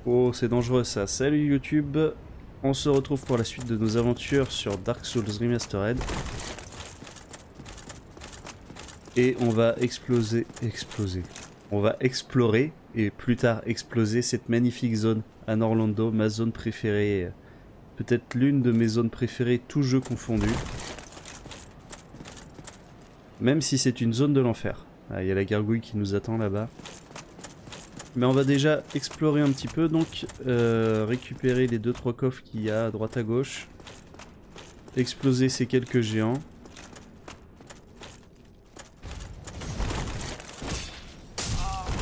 Oh, c'est dangereux ça. Salut YouTube, on se retrouve pour la suite de nos aventures sur Dark Souls Remastered. Et on va exploser. On va explorer et plus tard exploser cette magnifique zone à Orlando, ma zone préférée. Peut-être l'une de mes zones préférées, tout jeu confondu. Même si c'est une zone de l'enfer. Ah, il y a la gargouille qui nous attend là-bas. Mais on va déjà explorer un petit peu, donc récupérer les 2-3 coffres qu'il y a à droite à gauche. Exploser ces quelques géants.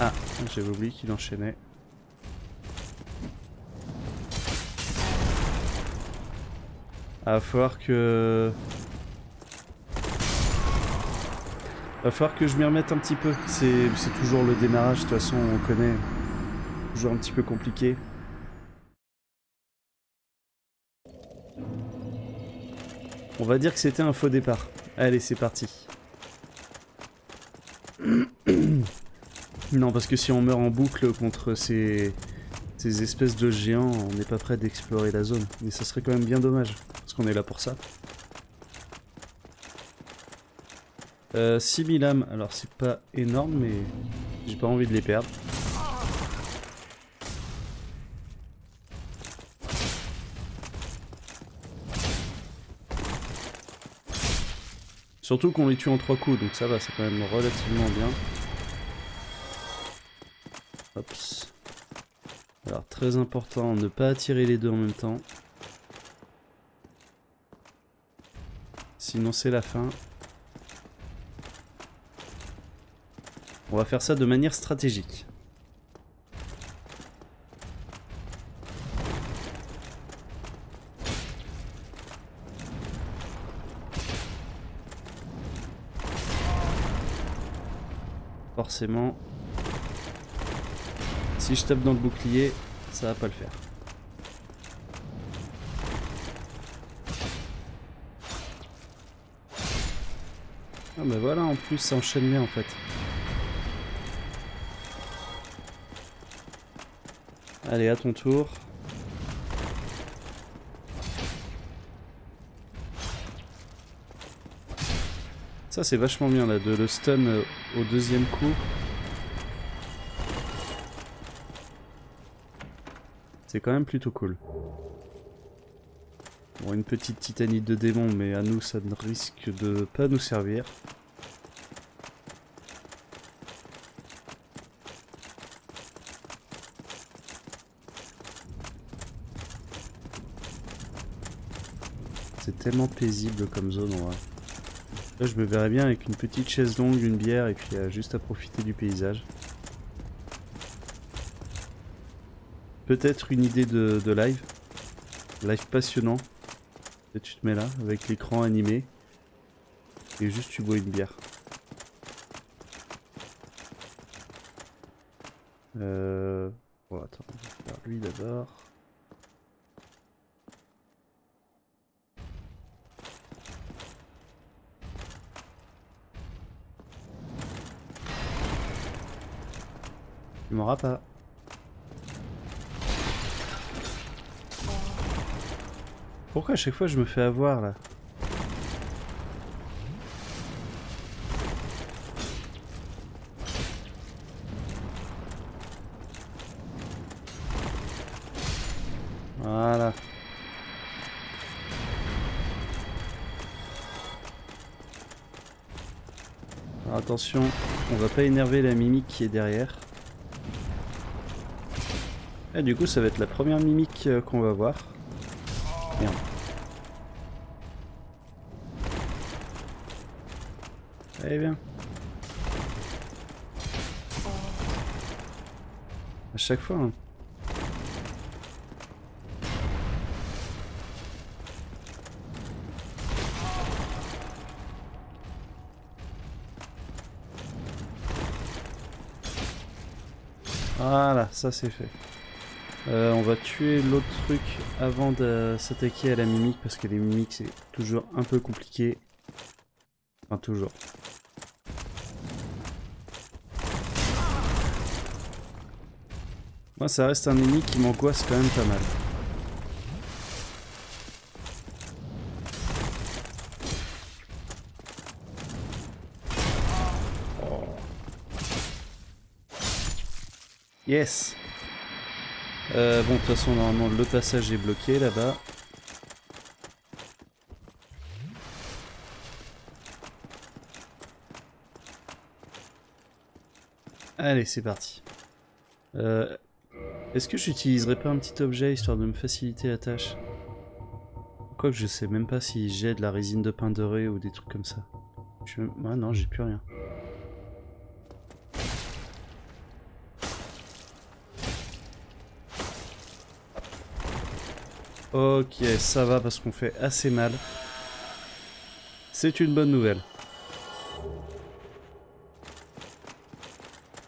Ah, j'avais oublié qu'il enchaînait. Ah, va falloir que... Va falloir que je m'y remette un petit peu. C'est toujours le démarrage, de toute façon on connaît. Toujours un petit peu compliqué. On va dire que c'était un faux départ. Allez, c'est parti. Non, parce que si on meurt en boucle contre ces espèces de géants, on n'est pas prêt d'explorer la zone. Mais ça serait quand même bien dommage, parce qu'on est là pour ça. 6000 âmes, alors c'est pas énorme, mais j'ai pas envie de les perdre. Surtout qu'on les tue en 3 coups, donc ça va, c'est quand même relativement bien. Hops. Alors très important, ne pas attirer les deux en même temps. Sinon c'est la fin. On va faire ça de manière stratégique. Forcément, si je tape dans le bouclier, ça va pas le faire. Ah bah voilà, en plus ça enchaîne bien en fait. Allez, à ton tour. Ça c'est vachement bien là, de le stun au deuxième coup. C'est quand même plutôt cool. Bon, une petite titanite de démon, mais à nous ça ne risque de pas nous servir. C'est tellement paisible comme zone en vrai. Là je me verrais bien avec une petite chaise longue, une bière et puis juste à profiter du paysage. Peut-être une idée de live. Live passionnant. Et tu te mets là avec l'écran animé. Et juste tu bois une bière. Bon attends, on va faire lui d'abord. Tu m'auras pas. Pourquoi à chaque fois je me fais avoir là? Voilà. Alors attention, on va pas énerver la mimique qui est derrière. Et du coup ça va être la première mimique qu'on va voir. Merde. Allez bien. À chaque fois. Hein. Voilà, ça c'est fait. On va tuer l'autre truc avant de s'attaquer à la mimique parce que les mimiques c'est toujours un peu compliqué. Enfin toujours. Moi, ça reste un ennemi qui m'angoisse quand même pas mal. Yes. Bon, de toute façon, normalement, le passage est bloqué là-bas. Allez, c'est parti. Est-ce que j'utiliserais pas un petit objet histoire de me faciliter la tâche? Quoique je sais même pas si j'ai de la résine de pain doré ou des trucs comme ça. Ah non, j'ai plus rien. Ok, ça va parce qu'on fait assez mal. C'est une bonne nouvelle.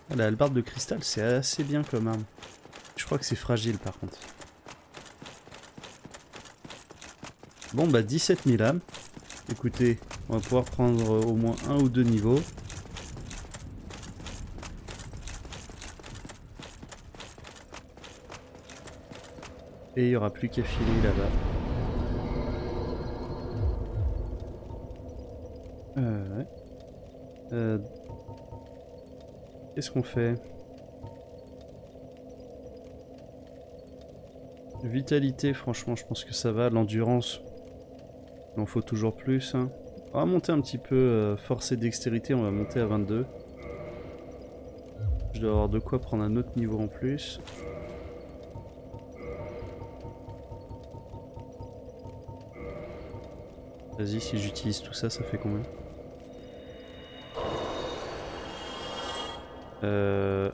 Ah, la hallebarde de cristal, c'est assez bien comme arme. Je crois que c'est fragile par contre. Bon bah 17 000 âmes. Écoutez, on va pouvoir prendre au moins un ou deux niveaux. Et il n'y aura plus qu'à filer là-bas. Ouais. Qu'est-ce qu'on fait? Vitalité, franchement, je pense que ça va. L'endurance, il en faut toujours plus. Hein. On va monter un petit peu force et dextérité, on va monter à 22. Je dois avoir de quoi prendre un autre niveau en plus. Vas-y, si j'utilise tout ça, ça fait combien?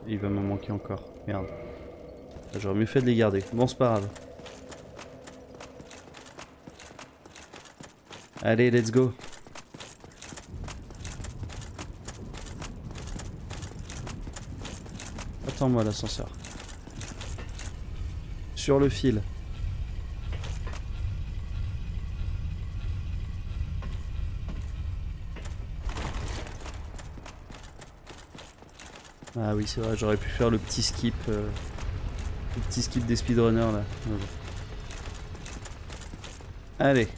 Il va m'en manquer encore. Merde. J'aurais mieux fait de les garder. Bon, c'est pas grave. Allez, let's go. Attends-moi l'ascenseur. Sur le fil. Ah oui, c'est vrai, j'aurais pu faire le petit skip des speedrunners là. Ouais. Allez.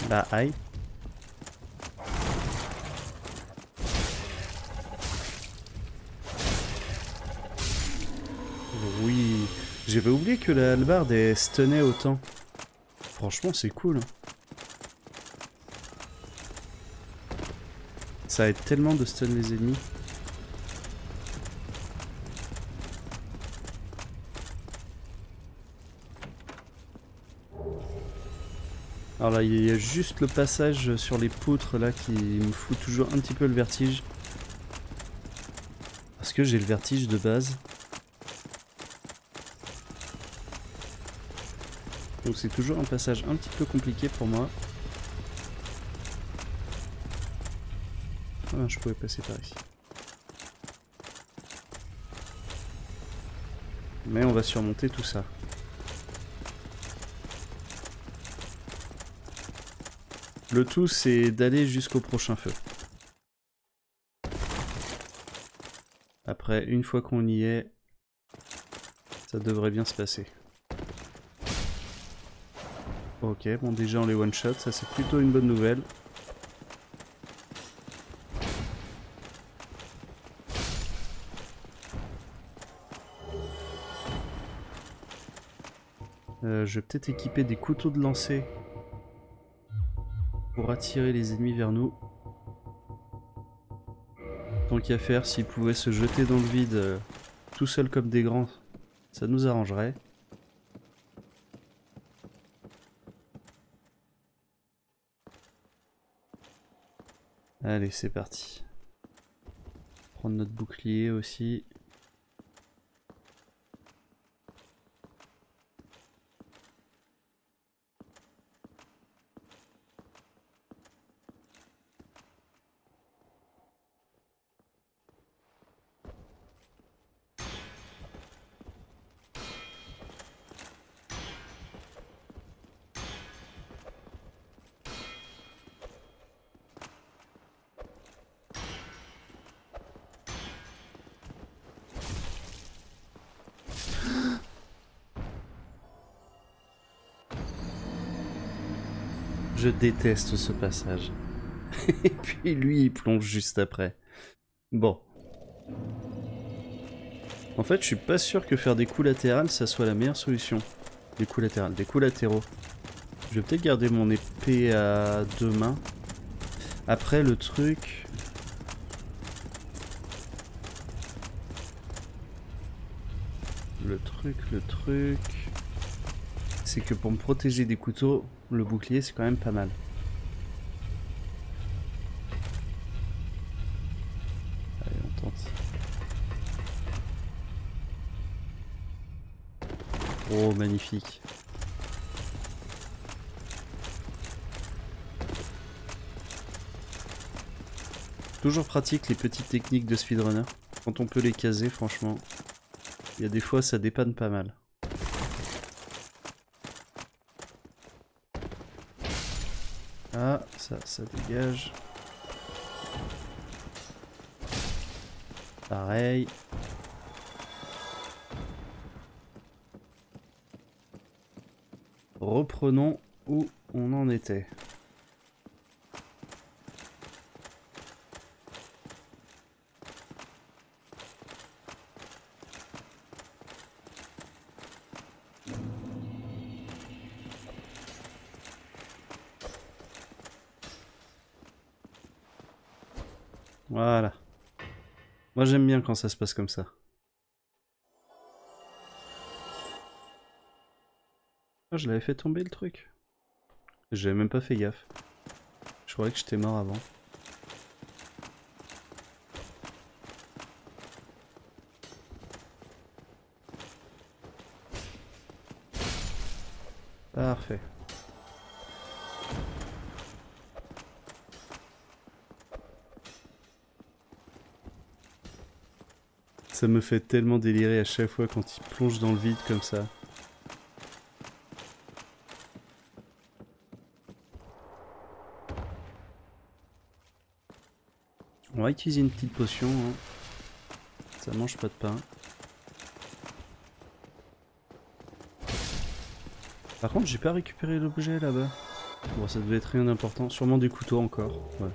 Là, aïe. Oui. J'avais oublié que la hallebarde elle stunnait autant. Franchement, c'est cool. Ça aide tellement de stun les ennemis. Alors là, il y a juste le passage sur les poutres là qui me fout toujours un petit peu le vertige. Parce que j'ai le vertige de base. Donc c'est toujours un passage un petit peu compliqué pour moi. Ah, je pouvais passer par ici. Mais on va surmonter tout ça. Le tout, c'est d'aller jusqu'au prochain feu. Après, une fois qu'on y est, ça devrait bien se passer. Ok, bon déjà on les one-shot, ça c'est plutôt une bonne nouvelle. Je vais peut-être équiper des couteaux de lancer pour attirer les ennemis vers nous. Tant qu'à faire, s'ils pouvaient se jeter dans le vide tout seuls comme des grands, ça nous arrangerait. Allez, c'est parti. Prendre notre bouclier aussi. Je déteste ce passage. Et puis lui, il plonge juste après. Bon. En fait, je suis pas sûr que faire des coups latérales, ça soit la meilleure solution. Des coups latérales, des coups latéraux. Je vais peut-être garder mon épée à 2 mains. Après, le truc... Le truc... C'est que pour me protéger des couteaux, le bouclier, c'est quand même pas mal. Allez, on tente. Oh, magnifique. Toujours pratique les petites techniques de speedrunner. Quand on peut les caser, franchement, il y a des fois ça dépanne pas mal. Ah, ça dégage. Pareil. Reprenons où on en était. Voilà. Moi j'aime bien quand ça se passe comme ça. Ah, je l'avais fait tomber le truc. J'avais même pas fait gaffe. Je croyais que j'étais mort avant. Parfait. Ça me fait tellement délirer à chaque fois quand il plonge dans le vide comme ça. On va utiliser une petite potion, hein. Ça mange pas de pain. Par contre, j'ai pas récupéré l'objet là-bas. Bon, ça devait être rien d'important. Sûrement des couteaux encore. Ouais.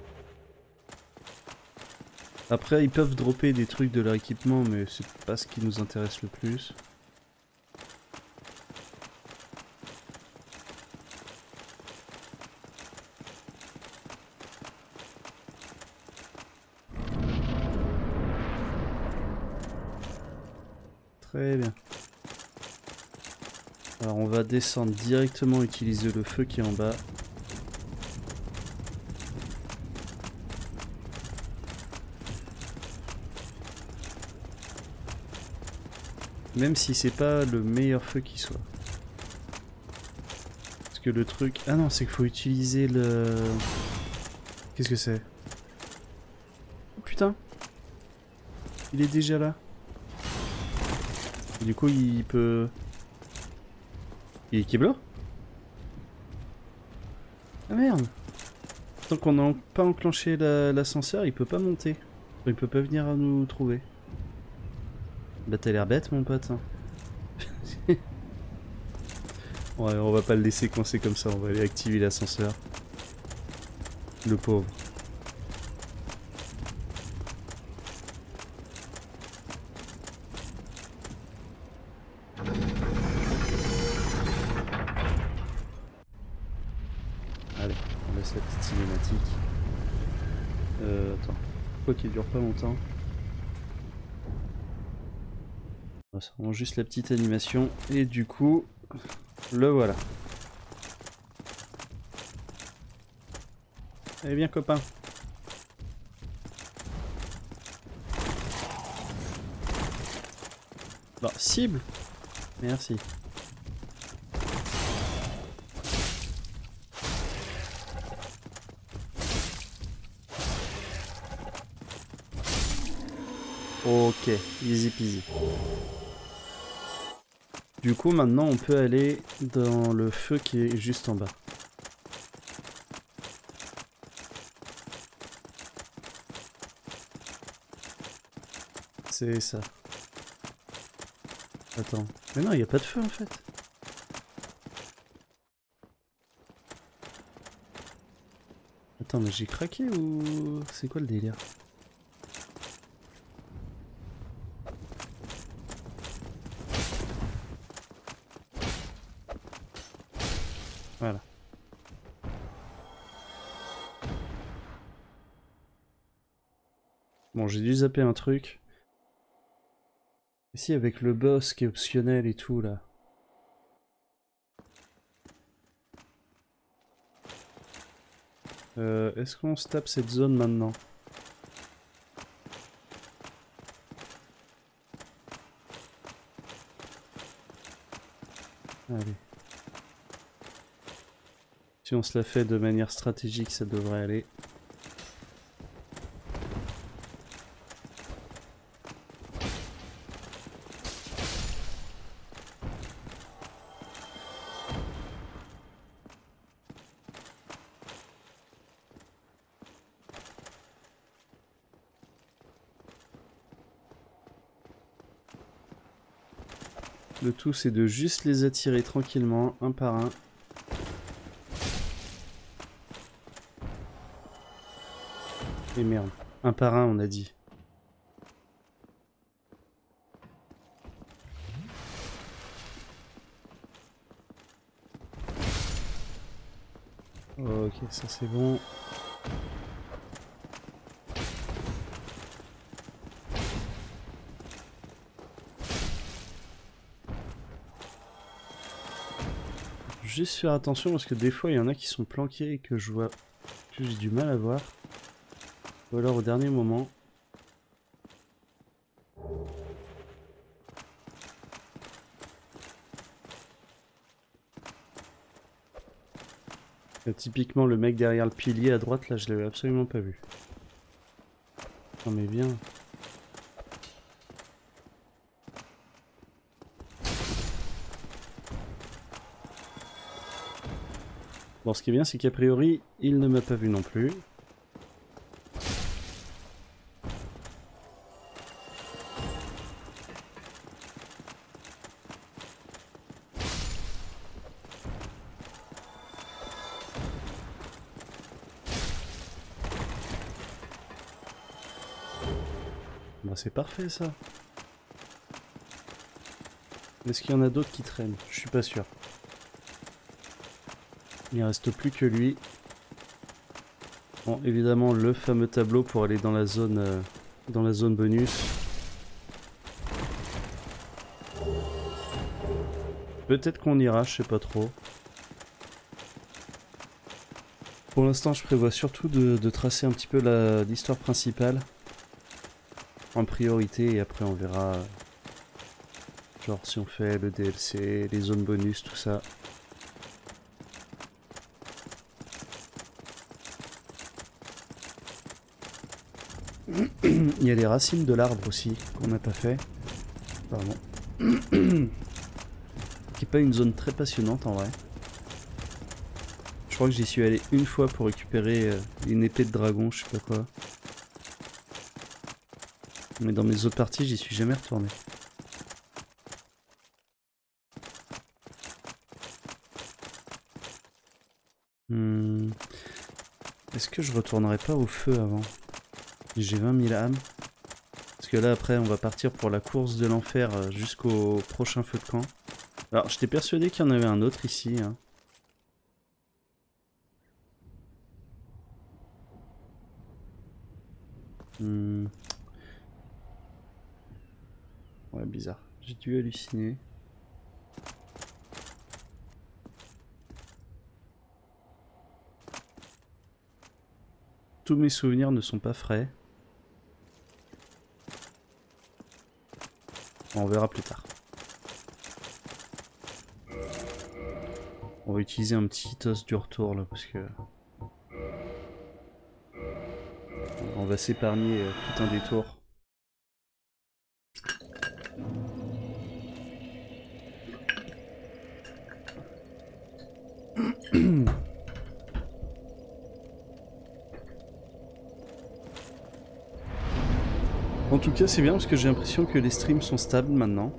Après, ils peuvent dropper des trucs de leur équipement, mais c'est pas ce qui nous intéresse le plus. Très bien. Alors on va descendre directement, utiliser le feu qui est en bas. Même si c'est pas le meilleur feu qui soit. Parce que le truc... Ah non, c'est qu'il faut utiliser le... Qu'est-ce que c'est? Oh putain! Il est déjà là. Et du coup, il peut... Il est Keblo? Ah merde! Tant qu'on n'a pas enclenché l'ascenseur, il peut pas monter. Il peut pas venir à nous trouver. Bah t'as l'air bête mon pote. Hein. Ouais, on va pas le laisser coincer comme ça, on va aller activer l'ascenseur. Le pauvre. Allez, on laisse la petite cinématique. Attends. Quoi qu'il dure pas longtemps. C'est vraiment juste la petite animation. Et du coup, le voilà. Eh bien copain. Bon, cible. Merci. Ok, easy peasy. Du coup, maintenant, on peut aller dans le feu qui est juste en bas. C'est ça. Attends. Mais non, il n'y a pas de feu en fait. Attends, mais j'ai craqué ou... C'est quoi le délire? Voilà. Bon, j'ai dû zapper un truc. Ici, avec le boss qui est optionnel et tout, là. Est-ce qu'on se tape cette zone maintenant? Allez. Si on se la fait de manière stratégique, ça devrait aller. Le tout, c'est de juste les attirer tranquillement, un par un. Et merde, un par un, on a dit. Ok, ça c'est bon. Juste faire attention parce que des fois il y en a qui sont planqués et que je vois que j'ai du mal à voir. Ou alors au dernier moment. Typiquement le mec derrière le pilier à droite là, je l'avais absolument pas vu. Non mais viens. Bon, ce qui est bien, c'est qu'a priori, il ne m'a pas vu non plus. Bah, c'est parfait ça. Est-ce qu'il y en a d'autres qui traînent? Je suis pas sûr. Il reste plus que lui. Bon, évidemment, le fameux tableau pour aller dans la zone bonus. Peut-être qu'on ira, je sais pas trop. Pour l'instant, je prévois surtout de tracer un petit peu l'histoire principale. En priorité, et après on verra. Genre si on fait le DLC, les zones bonus, tout ça. Il y a les racines de l'arbre aussi, qu'on n'a pas fait. Pardon. Qui est pas une zone très passionnante en vrai. Je crois que j'y suis allé une fois pour récupérer une épée de dragon, je sais pas quoi. Mais dans mes autres parties, j'y suis jamais retourné. Est-ce que je retournerai pas au feu avant? J'ai 20 000 âmes. Parce que là, après, on va partir pour la course de l'enfer jusqu'au prochain feu de camp. Alors, j'étais persuadé qu'il y en avait un autre ici. Hein. Ouais, bizarre. J'ai dû halluciner. Tous mes souvenirs ne sont pas frais. On verra plus tard. On va utiliser un petit os du retour là parce que... On va s'épargner tout un détour. En tout cas, c'est bien parce que j'ai l'impression que les streams sont stables maintenant.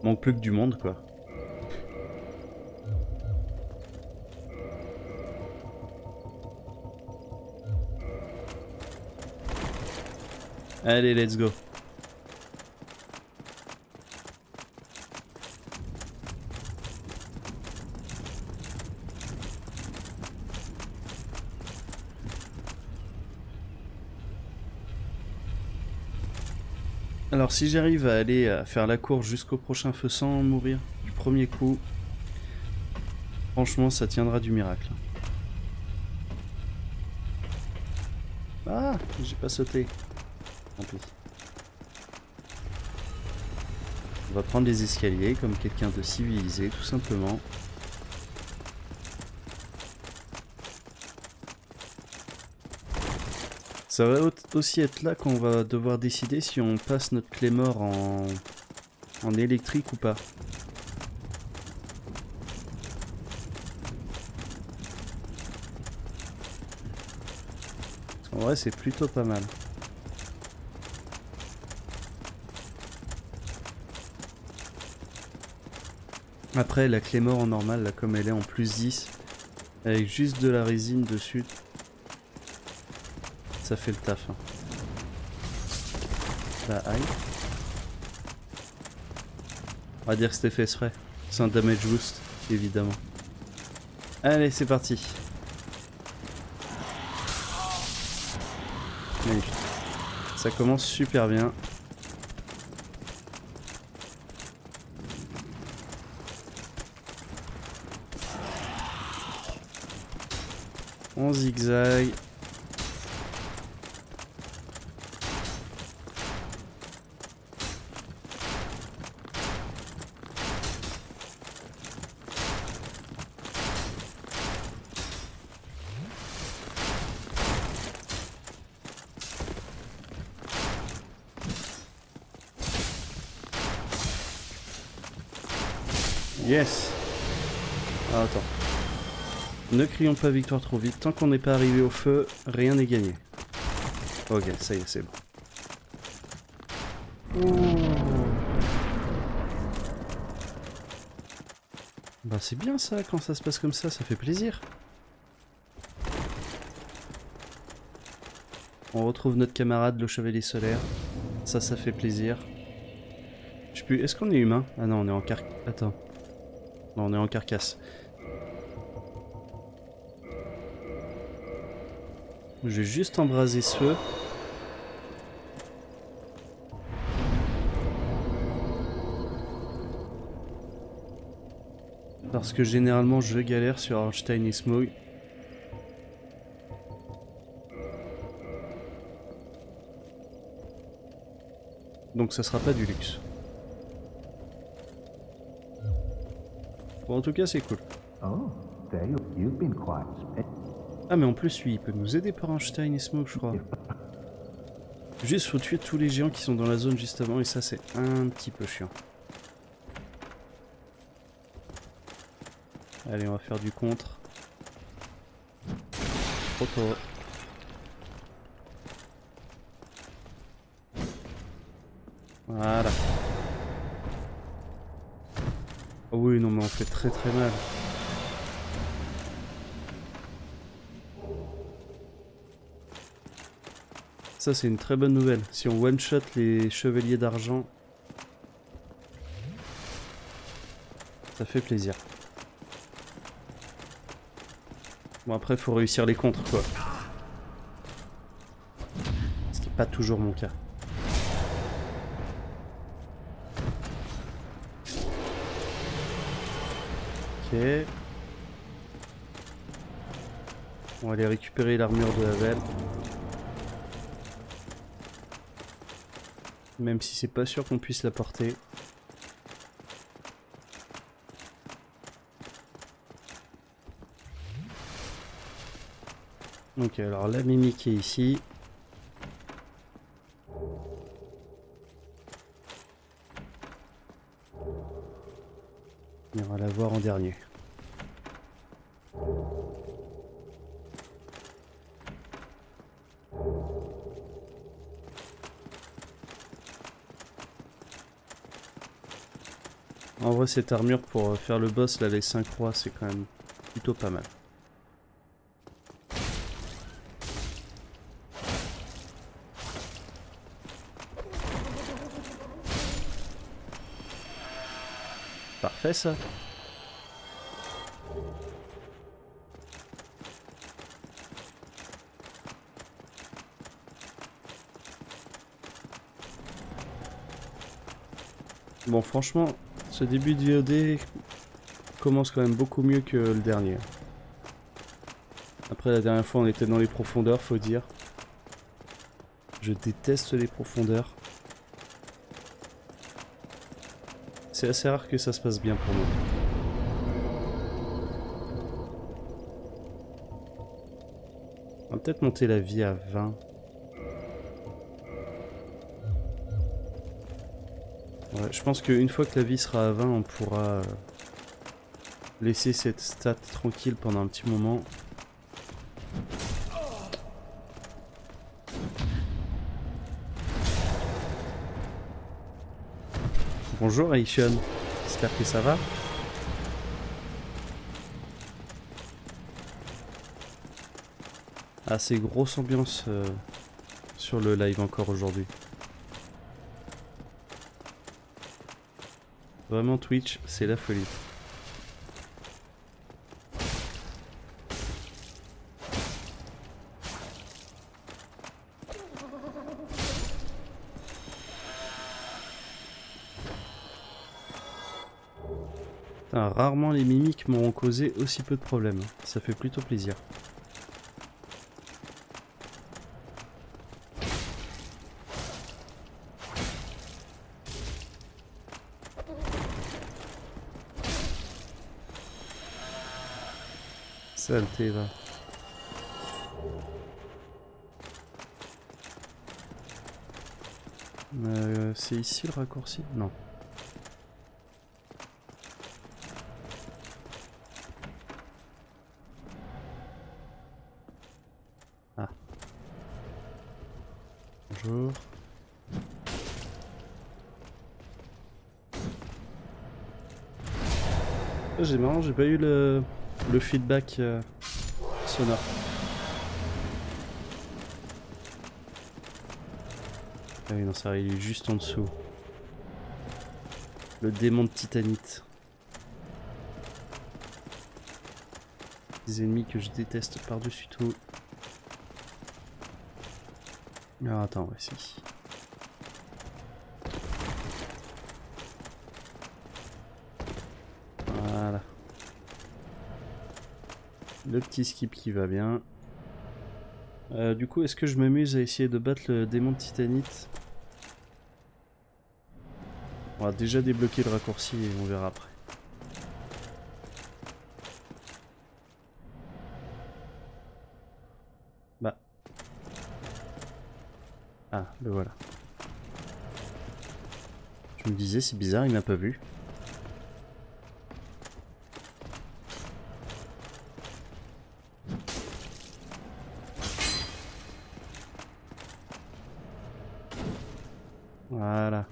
Manque plus que du monde, quoi. Allez, let's go. Alors si j'arrive à aller à faire la course jusqu'au prochain feu sans mourir du premier coup, franchement ça tiendra du miracle. Ah, j'ai pas sauté. Tant pis. On va prendre les escaliers comme quelqu'un de civilisé tout simplement. Ça va aussi être là qu'on va devoir décider si on passe notre clé mort en électrique ou pas. En vrai c'est plutôt pas mal. Après la clé mort en normal là comme elle est en plus 10 avec juste de la résine dessus. Ça fait le taf. Hein. Bah aïe. On va dire que c'était fait exprès. C'est un damage boost, évidemment. Allez, c'est parti. Magnifique. Ça commence super bien. On zigzag. Yes. Ah, attends. Ne crions pas victoire trop vite. Tant qu'on n'est pas arrivé au feu, rien n'est gagné. Ok, ça y est, c'est bon. Bah c'est bien ça, quand ça se passe comme ça fait plaisir. On retrouve notre camarade le chevalier solaire. Ça fait plaisir. Je sais plus, est-ce qu'on est humain? Ah non, on est en Attends. Non, on est en carcasse. Je vais juste embraser ce feu. Parce que généralement je galère sur Arnstein et Smog. Donc ça sera pas du luxe. Bon, en tout cas c'est cool. Ah mais en plus lui il peut nous aider par Arnstein et Smog je crois. Juste faut tuer tous les géants qui sont dans la zone juste avant et ça c'est un petit peu chiant. Allez, on va faire du contre. Trop tôt. Voilà. Oh oui, non mais on fait très très mal. Ça c'est une très bonne nouvelle. Si on one-shot les chevaliers d'argent, ça fait plaisir. Bon après faut réussir les contres quoi. Ce qui n'est pas toujours mon cas. Ok. On va aller récupérer l'armure de Havel. Même si c'est pas sûr qu'on puisse la porter. Ok, alors la mimique est ici. Et on va la voir en dernier. En vrai cette armure pour faire le boss, là les 5 rois, c'est quand même plutôt pas mal. parfait ça. Bon, franchement, ce début de VOD commence quand même beaucoup mieux que le dernier. Après, la dernière fois, on était dans les profondeurs, faut dire. Je déteste les profondeurs. C'est assez rare que ça se passe bien pour moi. On va peut-être monter la vie à 20. Ouais, je pense qu'une fois que la vie sera à 20, on pourra laisser cette stat tranquille pendant un petit moment. Bonjour Aishon, j'espère que ça va. Ah, c'est grosse ambiance sur le live encore aujourd'hui. Vraiment Twitch, c'est la folie. Putain, rarement les mimiques m'ont causé aussi peu de problèmes. Ça fait plutôt plaisir. Saleté, va. C'est ici le raccourci? Non. Ah. Bonjour. J'ai marrant, j'ai pas eu le feedback sonore. Ah oui, non, ça il est juste en dessous. Le démon de titanite. Des ennemis que je déteste par-dessus tout. Alors attends, voici. Voilà. Le petit skip qui va bien. Du coup, est-ce que je m'amuse à essayer de battre le démon de titanite? On va déjà débloquer le raccourci et on verra après. Bah. Ah, le voilà. Je me disais, c'est bizarre, il m'a pas vu. Voilà.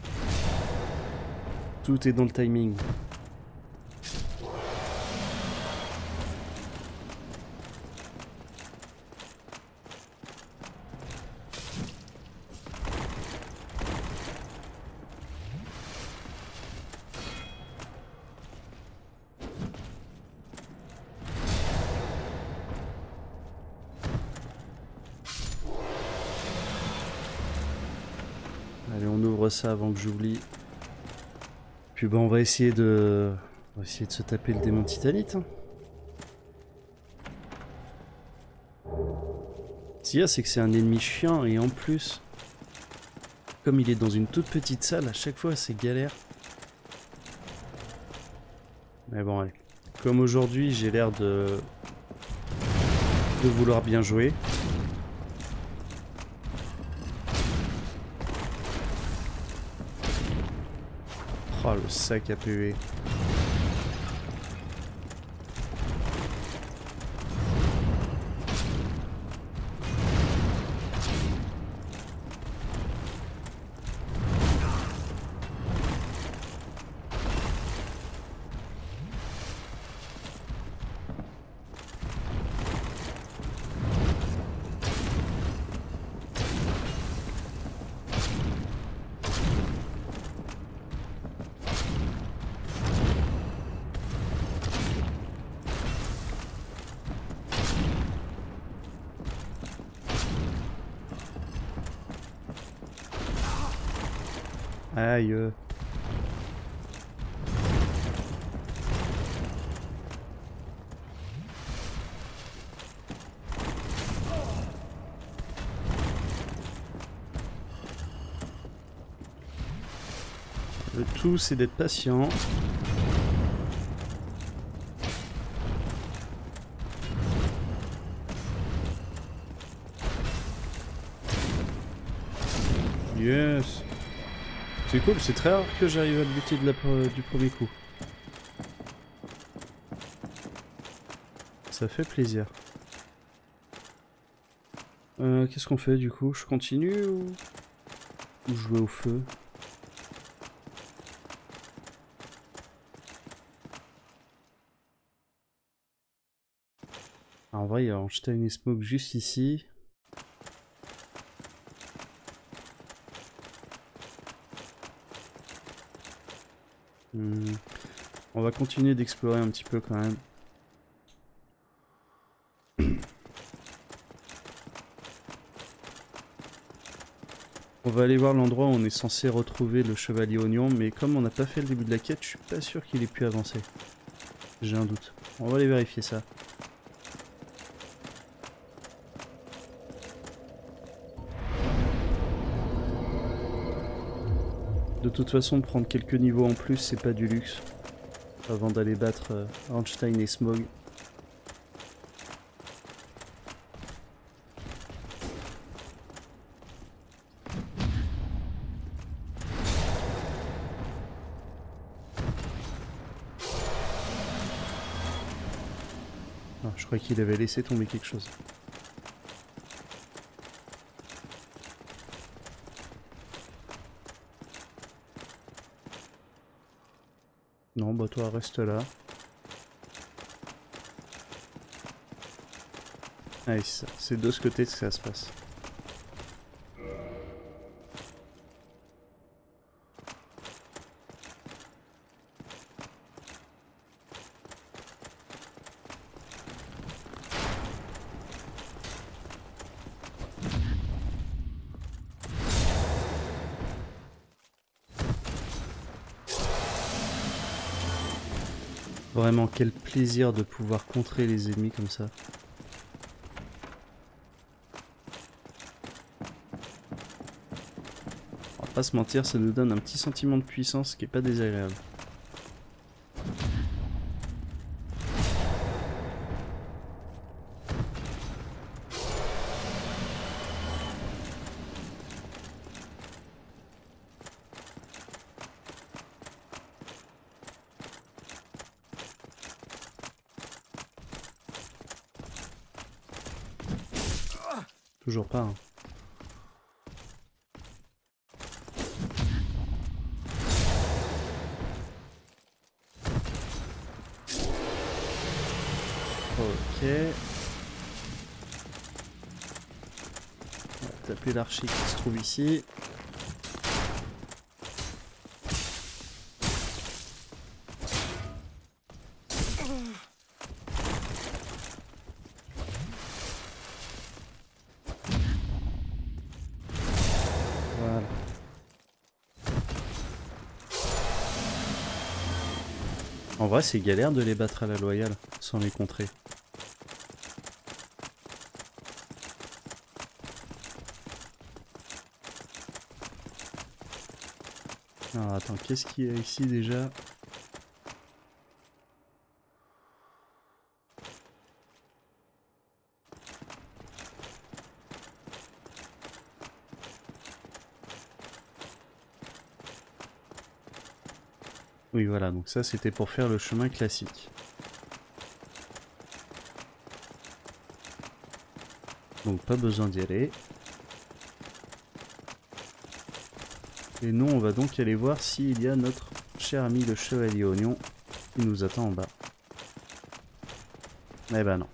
Tout est dans le timing. Allez, on ouvre ça avant que j'oublie. Puis bah on va essayer de se taper le démon titanite. Hein. Ce qu'il y a, c'est que c'est un ennemi chiant et en plus, comme il est dans une toute petite salle, à chaque fois c'est galère. Mais bon, allez. Comme aujourd'hui, j'ai l'air de vouloir bien jouer. Oh, le sac à PV. Aïe. Le tout, c'est d'être patient. Yes. C'est cool, c'est très rare que j'arrive à le buter du premier coup. Ça fait plaisir. Qu'est-ce qu'on fait du coup? Je continue ou je vais au feu? En vrai, il y a Einstein et Smoke juste ici. On va continuer d'explorer un petit peu quand même. On va aller voir l'endroit où on est censé retrouver le chevalier oignon, mais comme on n'a pas fait le début de la quête, je suis pas sûr qu'il ait pu avancer. J'ai un doute. On va aller vérifier ça. De toute façon, prendre quelques niveaux en plus, c'est pas du luxe. Avant d'aller battre Einstein et Smog. Ah, je crois qu'il avait laissé tomber quelque chose. Non, bah toi reste là. Allez, c'est de ce côté que ça se passe. Vraiment, quel plaisir de pouvoir contrer les ennemis comme ça. On va pas se mentir, ça nous donne un petit sentiment de puissance qui est pas désagréable. Toujours pas. Hein. Ok. On va taper l'archi qui se trouve ici. Voilà. En vrai, c'est galère de les battre à la loyale sans les contrer. Alors attends, qu'est-ce qu'il y a ici déjà? Oui voilà, donc ça c'était pour faire le chemin classique. Donc pas besoin d'y aller. Et nous on va donc aller voir s'il y a notre cher ami le chevalier oignon qui nous attend en bas. Eh ben non.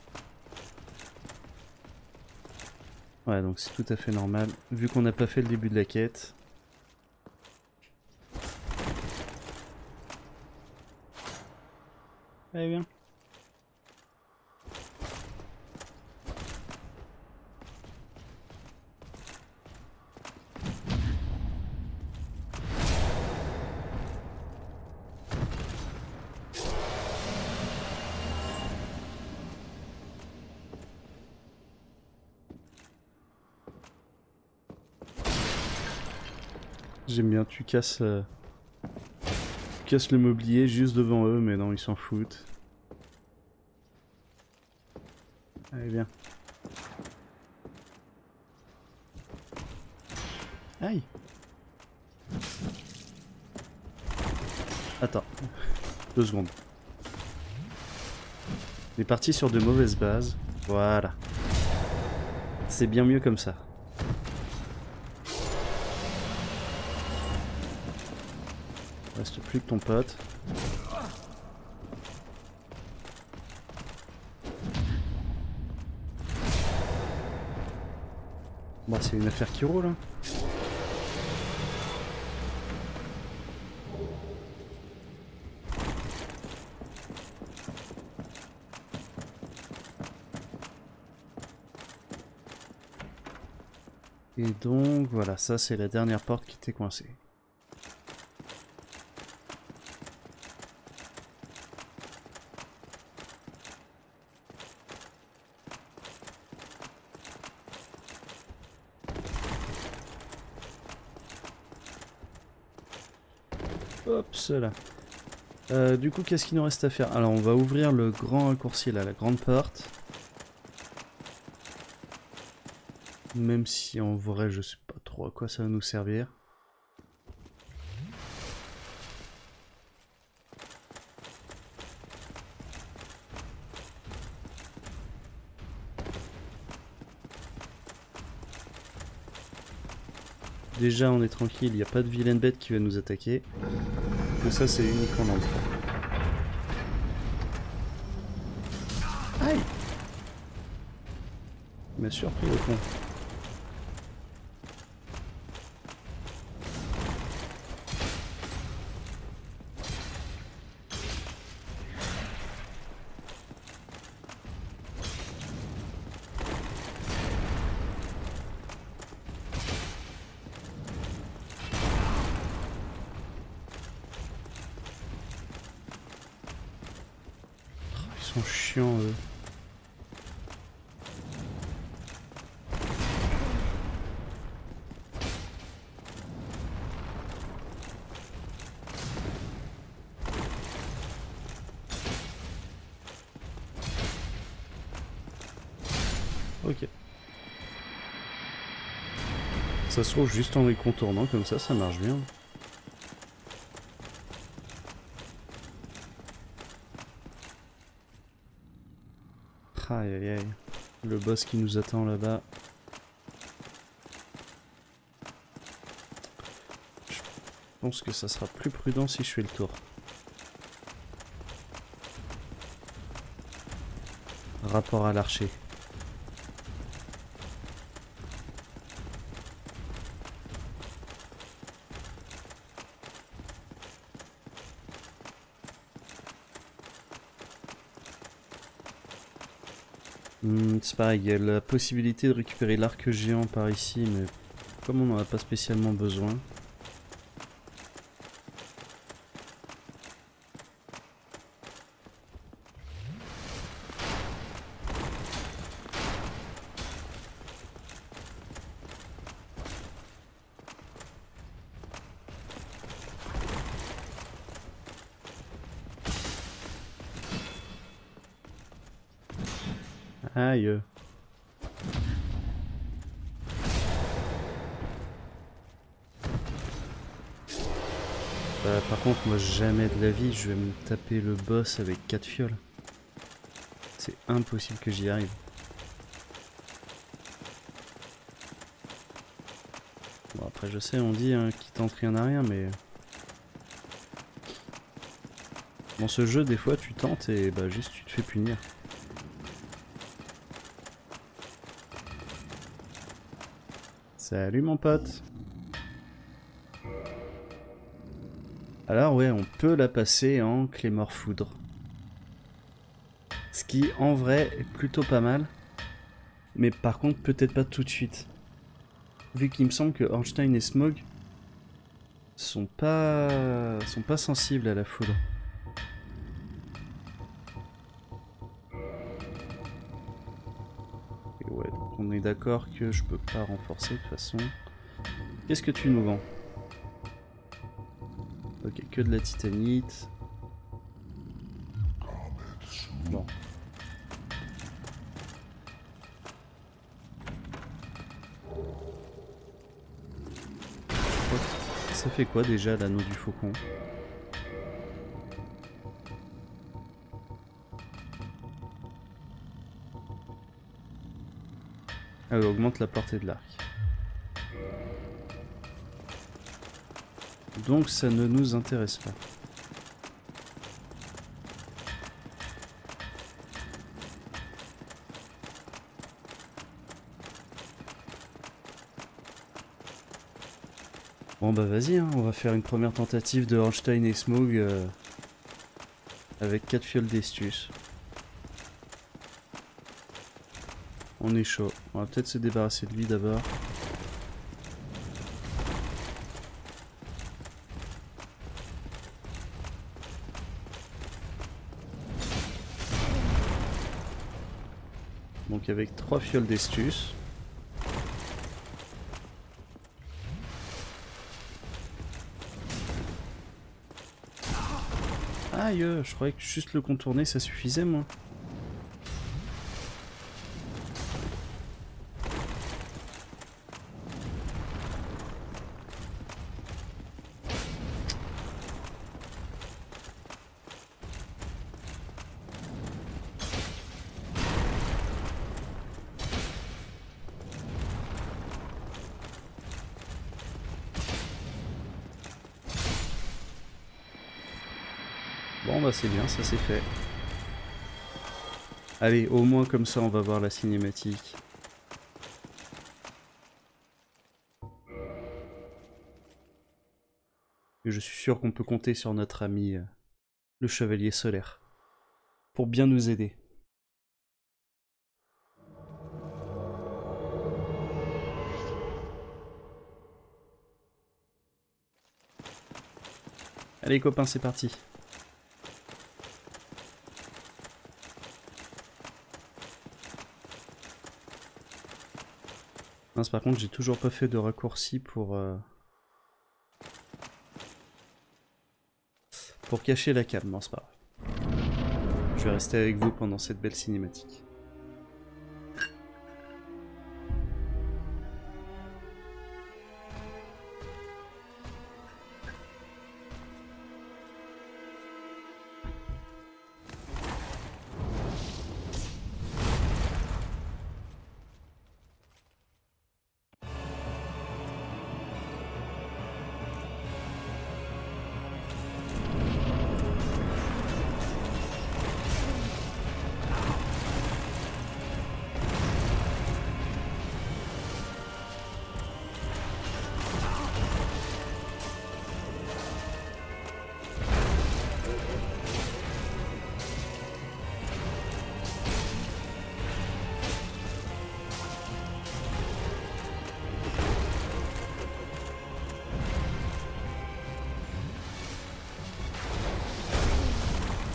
Ouais donc c'est tout à fait normal, vu qu'on n'a pas fait le début de la quête. Allez bien. J'aime bien, tu casses le mobilier juste devant eux, mais non, ils s'en foutent. Allez, viens. Aïe. Attends. 2 secondes. On est parti sur de mauvaises bases. Voilà. C'est bien mieux comme ça. Reste plus que ton pote. Bon, c'est une affaire qui roule, hein. Et donc, voilà, ça c'est la dernière porte qui était coincée. Hop, cela. Du coup, qu'est-ce qu'il nous reste à faire? Alors, on va ouvrir le grand raccourci là, la grande porte. Même si en vrai, je sais pas trop à quoi ça va nous servir. Déjà, on est tranquille, il n'y a pas de vilaine bête qui va nous attaquer. Que ça, c'est uniquement dans le fond. Aïe! Il m'a surpris le con. Ils sont chiants, eux. Ok. Ça se trouve juste en les contournant comme ça marche bien. Aïe aïe aïe. Le boss qui nous attend là-bas. Je pense que ça sera plus prudent si je fais le tour. Rapport à l'archer. C'est pareil, il y a la possibilité de récupérer l'arc géant par ici, mais comme on n'en a pas spécialement besoin. Aïe. Par contre, moi jamais de la vie je vais me taper le boss avec 4 fioles. C'est impossible que j'y arrive. Bon après je sais, on dit hein, qui tente rien à rien, mais... Dans ce jeu, des fois tu tentes et bah juste tu te fais punir. Salut mon pote. Alors ouais, on peut la passer en Claymore Foudre. Ce qui en vrai est plutôt pas mal. Mais par contre peut-être pas tout de suite. Vu qu'il me semble que Ornstein et Smog sont pas sensibles à la foudre. Et ouais, donc on est d'accord que je peux pas renforcer de toute façon. Qu'est-ce que tu nous vends? Ok, que de la titanite. Bon. Ça fait quoi déjà l'anneau du faucon? Ah, elle augmente la portée de l'arc. Donc ça ne nous intéresse pas. Bon bah vas-y, hein, on va faire une première tentative de Ornstein et Smaug avec 4 fioles d'Estus. On est chaud. On va peut-être se débarrasser de lui d'abord. Donc avec 3 fioles d'Estus. Aïe, je croyais que juste le contourner ça suffisait moi. Bon bah c'est bien, ça c'est fait. Allez, au moins comme ça on va voir la cinématique. Et je suis sûr qu'on peut compter sur notre ami le Chevalier Solaire pour bien nous aider. Allez copains, c'est parti. Mince, par contre j'ai toujours pas fait de raccourci pour cacher la cam. Non, c'est pas grave. Je vais rester avec vous pendant cette belle cinématique.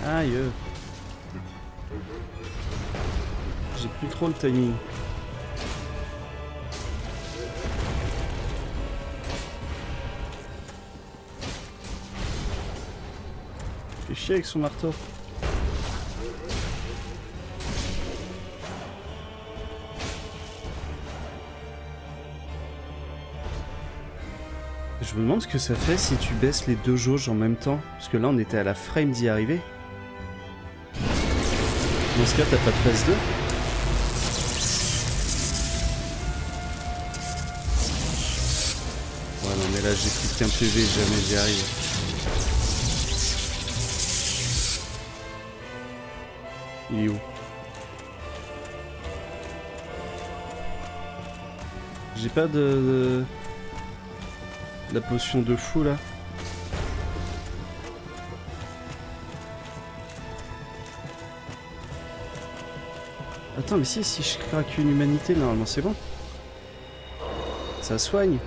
Aïe. J'ai plus trop le timing. Fait chier avec son marteau. Je me demande ce que ça fait si tu baisses les deux jauges en même temps. Parce que là on était à la frame d'y arriver. Dans ce cas t'as pas de phase 2. Ouais non mais là j'ai plus qu'un PV, jamais j'y arrive. Il est où? J'ai pas de... la potion de fou là. Attends mais si je craque une humanité normalement c'est bon. Ça soigne.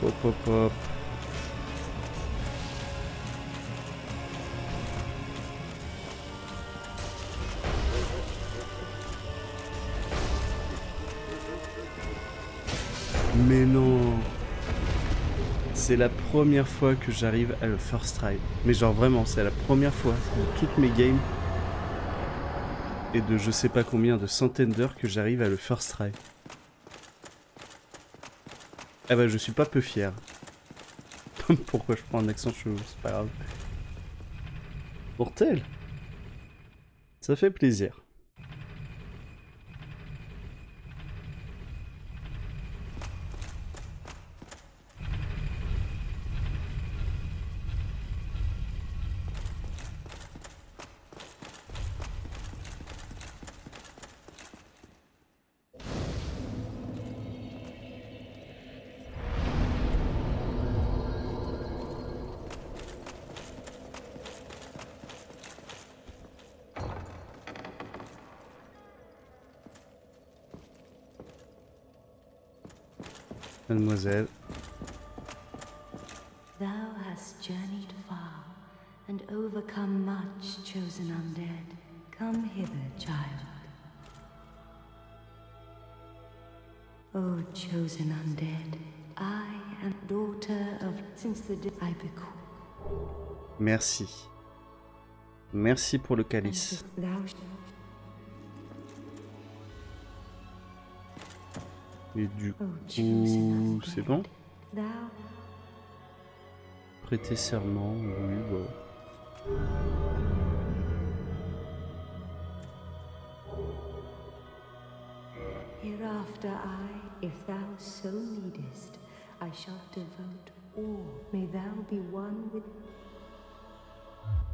hop, hop, hop. Mais non. C'est la première fois que j'arrive à le first try. Mais genre vraiment, c'est la première fois de toutes mes games et de je sais pas combien de centaines d'heures que j'arrive à le first try. Ah bah je suis pas peu fier. Pourquoi je prends un accent chelou, c'est pas grave. Mortel. Ça fait plaisir. Mademoiselle. Thou hast journeyed far and overcome much, chosen undead. Come hither, child. O chosen undead, I am daughter of since the day I became. Merci. Merci pour le calice. Et du coup, c'est bon? Prêter serment, oui, bah. Hereafter if thou so needest, I shall devote all. May thou be one with.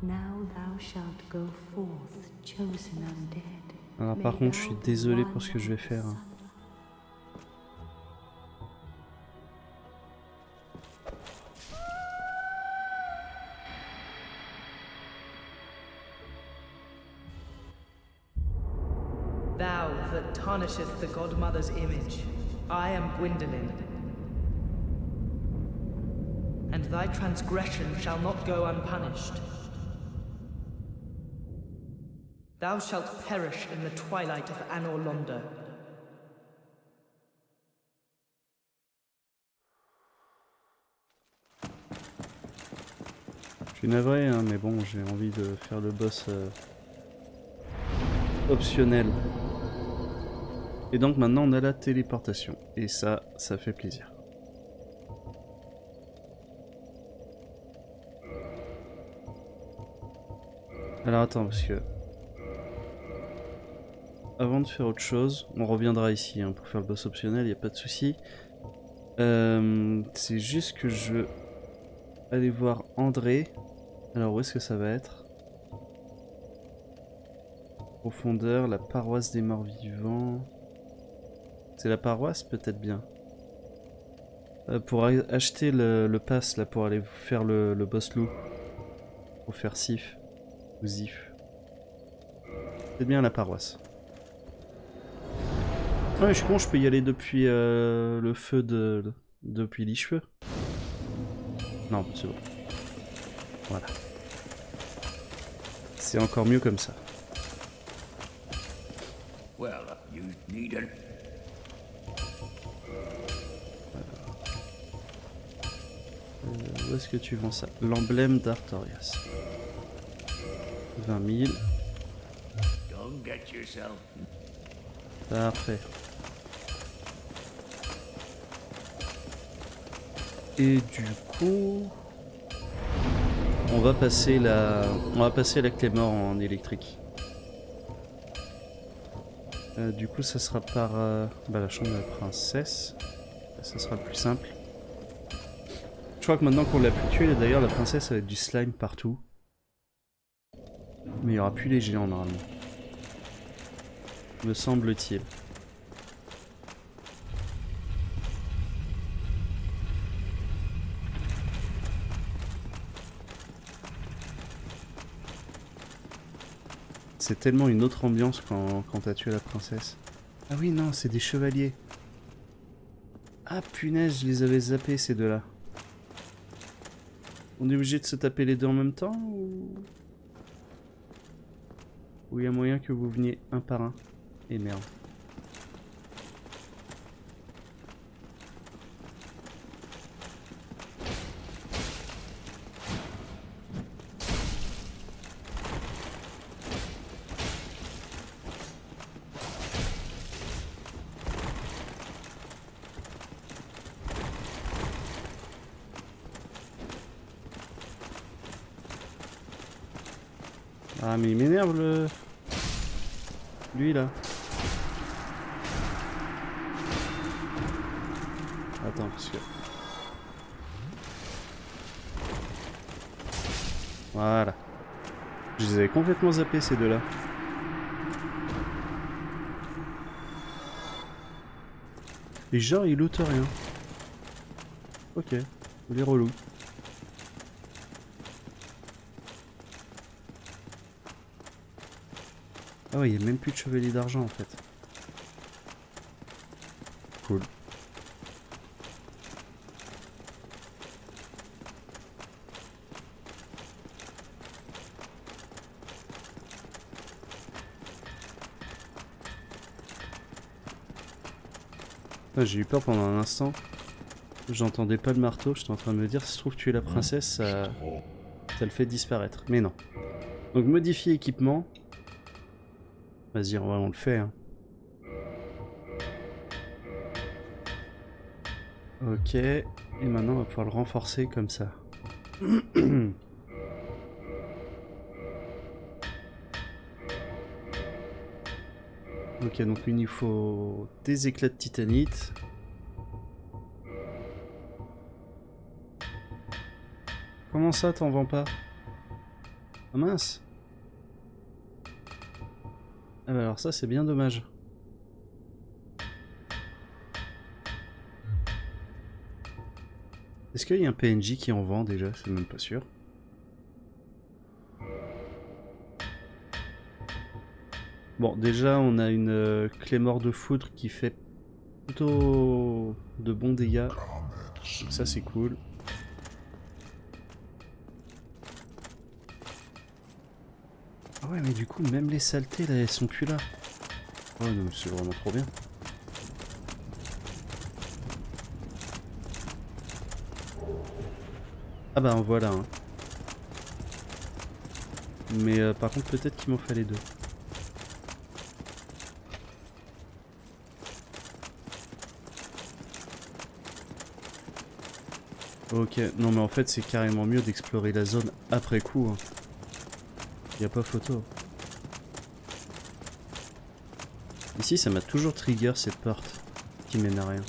Now thou shalt go forth, chosen undead. Alors par contre, je suis désolé pour ce que je vais faire. Hein. Thou that tarnisheth the Godmother's image, I am Gwyndolin. And thy transgression shall not go unpunished. Thou shalt perish in the twilight of Anor Londo. Je suis navré, hein, mais bon, j'ai envie de faire le boss optionnel. Et donc maintenant on a la téléportation. Et ça fait plaisir. Alors attends, parce que... Avant de faire autre chose, on reviendra ici hein, pour faire le boss optionnel, il n'y a pas de souci. C'est juste que je veux aller voir André. Alors où est-ce que ça va être? Profondeur, la paroisse des morts vivants. C'est la paroisse peut-être bien. Pour acheter le pass là pour aller faire le boss loup. Pour faire Sif. Ou Zif. C'est bien la paroisse. Ouais, je suis con, je peux y aller depuis le feu depuis les cheveux. Non, c'est bon. Voilà. C'est encore mieux comme ça. Well, you need it. Où est-ce que tu vends ça? L'emblème d'Artorias. 20 000. Don't get yourself. Parfait. Et du coup, on va passer la clé mort en électrique. Du coup, ça sera par la chambre de la princesse. Ça sera le plus simple. Je crois que maintenant qu'on l'a pu tuer, d'ailleurs, la princesse avec du slime partout. Mais il n'y aura plus les géants normalement. Me semble-t-il. C'est tellement une autre ambiance quand t'as tué la princesse. Ah oui, non, c'est des chevaliers. Ah punaise, je les avais zappés ces deux-là. On est obligé de se taper les deux en même temps ou il y a moyen que vous veniez un par un? Et merde. Ah mais il m'énerve le... Lui là. Attends parce que... Voilà. Je les avais complètement zappés ces deux là. Et genre il loot rien. Ok. Les relous. Ah ouais, il n'y a même plus de chevalier d'argent en fait. Cool. Ah, j'ai eu peur pendant un instant. J'entendais pas le marteau, j'étais en train de me dire, si se trouve tu es la princesse, ça le fait disparaître. Mais non. Donc modifier équipement. Vas-y, on le fait. Hein. Ok. Et maintenant, on va pouvoir le renforcer comme ça. Ok, donc il nous faut des éclats de titanite. Comment ça, t'en vends pas? Ah mince. Ah bah alors ça c'est bien dommage. Est-ce qu'il y a un PNJ qui en vend déjà? C'est même pas sûr. Bon déjà on a une Claymore de foudre qui fait plutôt de bons dégâts. Donc ça c'est cool. Ah ouais mais du coup même les saletés là elles sont plus là. Oh non c'est vraiment trop bien. Ah bah en voilà un. Mais par contre peut-être qu'il m'en fallait deux. Ok, non mais en fait c'est carrément mieux d'explorer la zone après coup. Hein. Y a pas photo. Ici ça m'a toujours trigger cette porte qui mène à rien.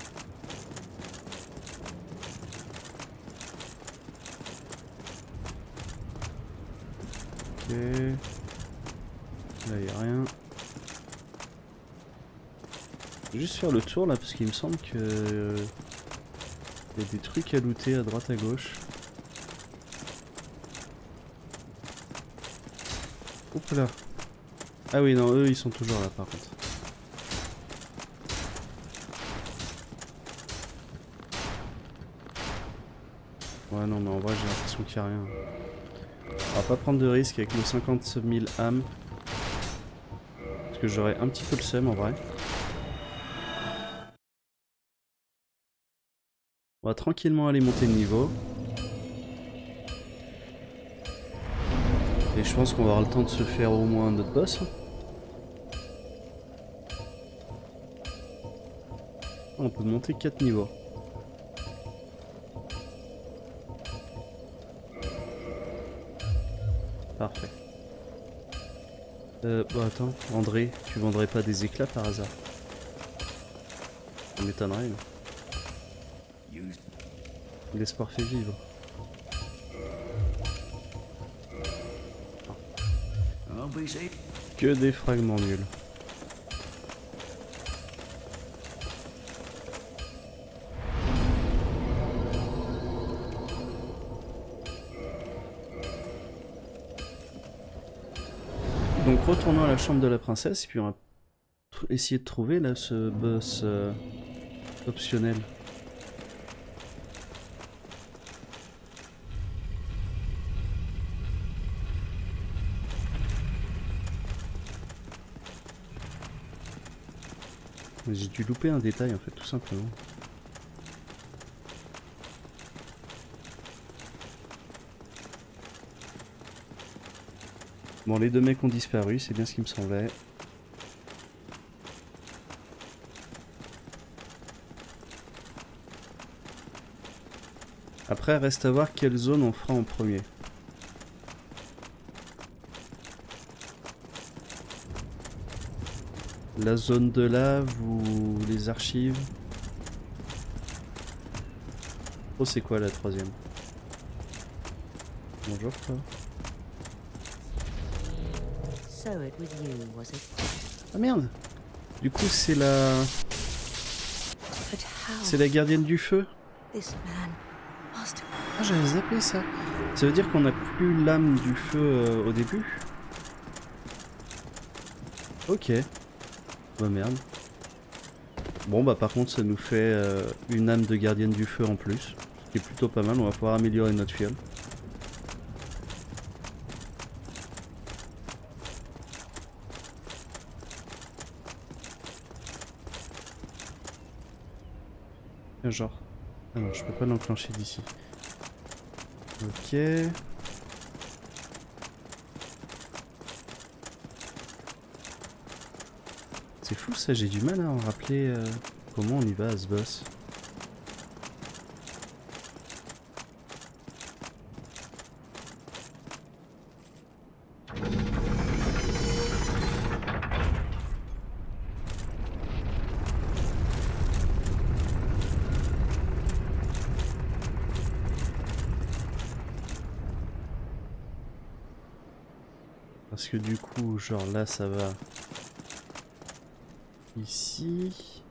Ok. Là y a rien. Je vais juste faire le tour là parce qu'il me semble que... y a des trucs à looter à droite à gauche. Hop là. Ah oui non eux ils sont toujours là par contre. Ouais non mais en vrai j'ai l'impression qu'il n'y a rien. On va pas prendre de risque avec nos 50 000 âmes. Parce que j'aurais un petit peu le seum en vrai. On va tranquillement aller monter de niveau. Et je pense qu'on va avoir le temps de se faire au moins notre boss. On peut monter 4 niveaux. Parfait. Bon attends, André, tu vendrais pas des éclats par hasard? Ça m'étonnerait. L'espoir fait vivre. Que des fragments nuls. Donc retournons à la chambre de la princesse et puis on va essayer de trouver là ce boss optionnel. J'ai dû louper un détail en fait, tout simplement. Bon, les deux mecs ont disparu, c'est bien ce qui me semblait. Après, reste à voir quelle zone on fera en premier. La zone de lave ou les archives? Oh, c'est quoi la troisième? Bonjour toi. So it was you, was it? Ah merde! Du coup c'est la... But how? C'est la gardienne du feu? This man must have... Ah, j'avais zappé ça. Ça veut dire qu'on n'a plus l'âme du feu au début? Ok. Bah merde. Bon bah par contre ça nous fait une âme de gardienne du feu en plus. Ce qui est plutôt pas mal, on va pouvoir améliorer notre fiole. Genre. Ah non, je peux pas l'enclencher d'ici. Ok. C'est fou ça, j'ai du mal à en rappeler comment on y va à ce boss. Parce que du coup, genre là ça va ici.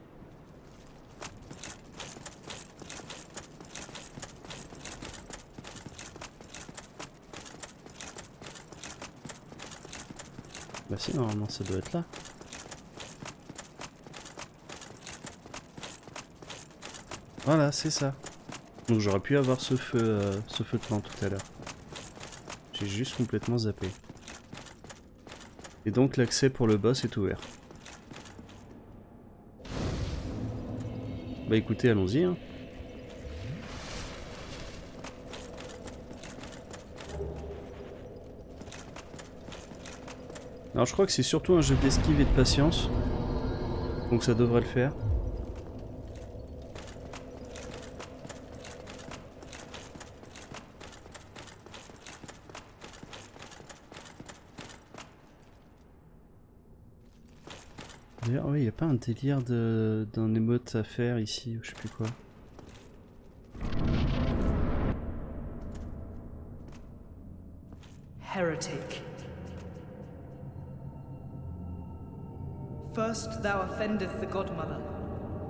Bah si, normalement ça doit être là. Voilà, c'est ça. Donc j'aurais pu avoir ce feu de plan tout à l'heure. J'ai juste complètement zappé. Et donc l'accès pour le boss est ouvert. Bah écoutez, allons-y. Hein. Alors je crois que c'est surtout un jeu d'esquive et de patience. Donc ça devrait le faire. D'ailleurs, oui, il n'y a pas un délire d'un émote à faire ici, ou je sais plus quoi. Heretic. First thou offendeth the Godmother,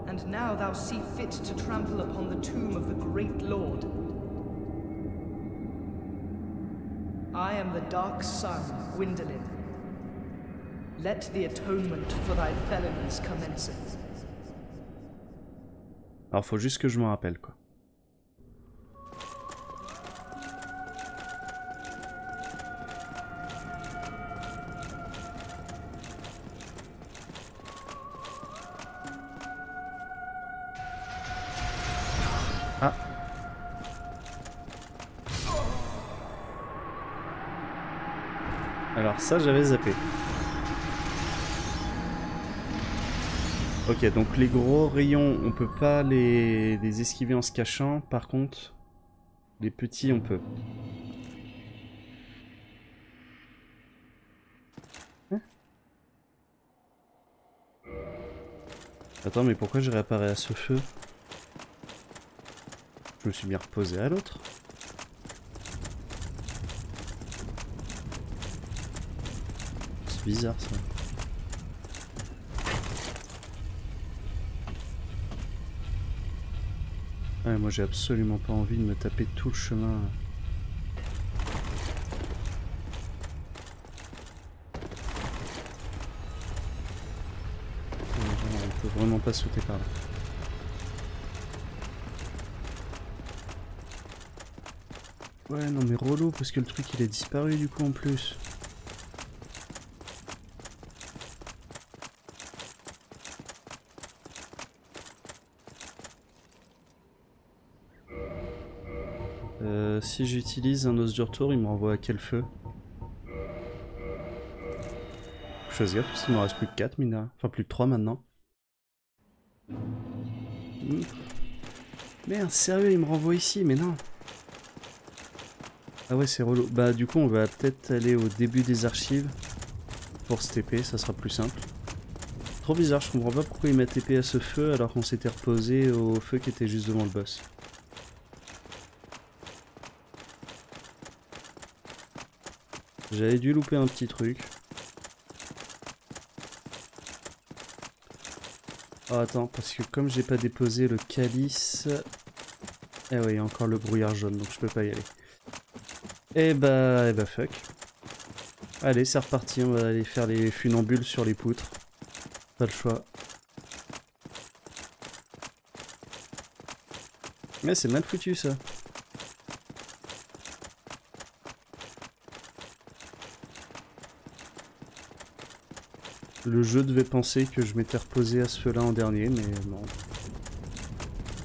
and now thou see fit to trample upon the tomb of the great Lord. I am the Dark Sun, Gwyndolin. Let the atonement for thy felonies commenceth. Alors faut juste que je me rappelle quoi. Ah. Alors ça j'avais zappé. Ok, donc les gros rayons, on peut pas les esquiver en se cachant. Par contre, les petits, on peut. Hein? Attends, mais pourquoi je réapparais à ce feu? Je me suis bien reposé à l'autre. C'est bizarre ça. Ouais, moi j'ai absolument pas envie de me taper tout le chemin. On peut vraiment pas sauter par là. Ouais, non mais relou parce que le truc il a disparu du coup en plus. Si j'utilise un os du retour, il me renvoie à quel feu? Choisir, parce qu'il me reste plus que 4 mine. Enfin plus que 3 maintenant. Merde, sérieux, il me renvoie ici, mais non. Ah ouais, c'est relou. Bah du coup, on va peut-être aller au début des archives pour se TP, ça sera plus simple. Trop bizarre, je comprends pas pourquoi il m'a TP à ce feu alors qu'on s'était reposé au feu qui était juste devant le boss. J'avais dû louper un petit truc. Oh attends, parce que comme j'ai pas déposé le calice... Eh ouais, il y a encore le brouillard jaune, donc je peux pas y aller. Eh bah fuck. Allez, c'est reparti, on va aller faire les funambules sur les poutres. Pas le choix. Mais c'est mal foutu ça. Le jeu devait penser que je m'étais reposé à ce feu-là en dernier, mais non.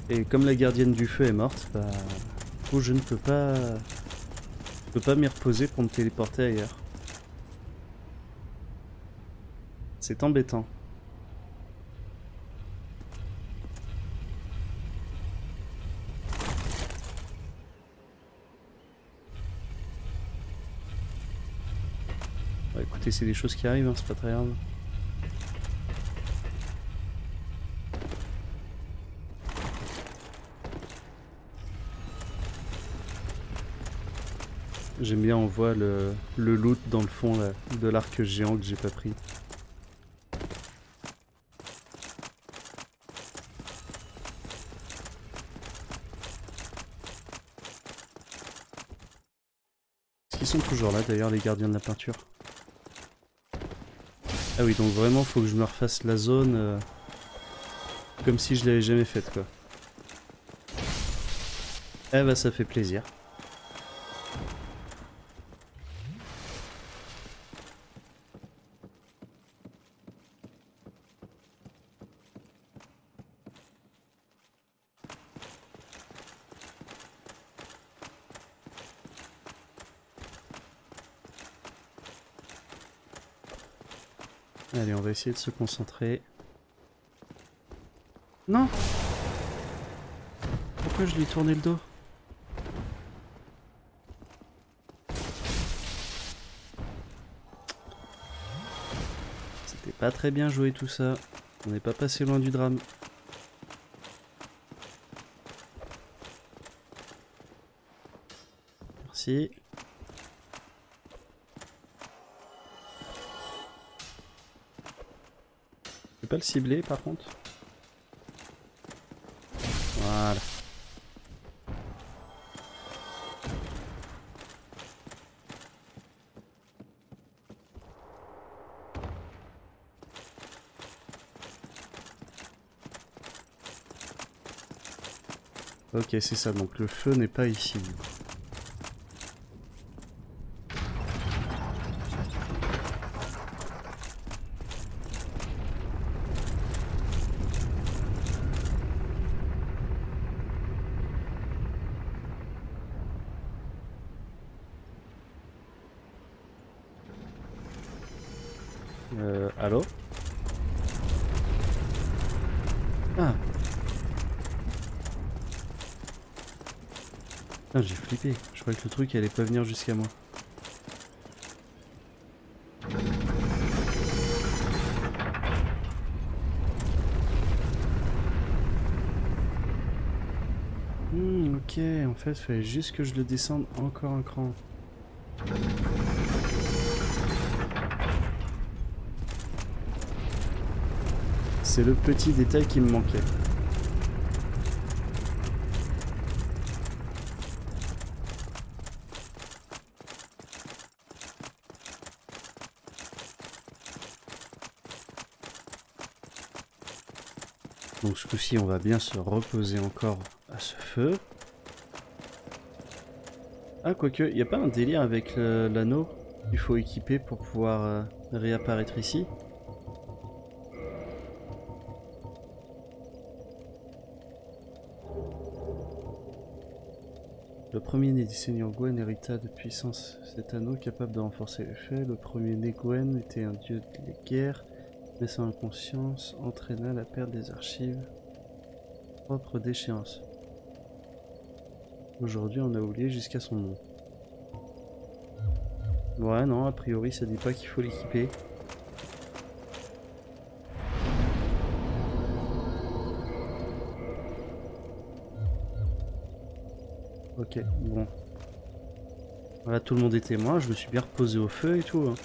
Et comme la gardienne du feu est morte, bah... Du coup, je ne peux pas... Je peux pas m'y reposer pour me téléporter ailleurs. C'est embêtant. Bah, écoutez, c'est des choses qui arrivent, hein, c'est pas très grave. J'aime bien, on voit le loot dans le fond là, de l'arc géant que j'ai pas pris. Est-ce qu'ils sont toujours là d'ailleurs, les gardiens de la peinture? Ah oui, donc vraiment faut que je me refasse la zone comme si je l'avais jamais faite quoi. Eh bah ça fait plaisir. Allez, on va essayer de se concentrer. Non! Pourquoi je lui ai tourné le dos? C'était pas très bien joué tout ça. On n'est pas passé loin du drame. Merci. Je peux pas le cibler par contre. Voilà. Ok, c'est ça, donc le feu n'est pas ici. Allô? Ah! Putain, j'ai flippé. Je croyais que le truc allait pas venir jusqu'à moi. Ok, en fait, il fallait juste que je le descende encore un cran. C'est le petit détail qui me manquait. Donc ce coup-ci, on va bien se reposer encore à ce feu. Ah, quoique, il n'y a pas un délire avec l'anneau qu'il faut équiper pour pouvoir réapparaître ici? Le premier-né du seigneur Gwen hérita de puissance cet anneau capable de renforcer l'effet. Le premier-né Gwen était un dieu des guerres, mais son inconscience entraîna la perte des archives propres d'échéance. Aujourd'hui, on a oublié jusqu'à son nom. Ouais, non, a priori, ça dit pas qu'il faut l'équiper. Ok, bon. Voilà, tout le monde est témoin, je me suis bien reposé au feu et tout. Hein.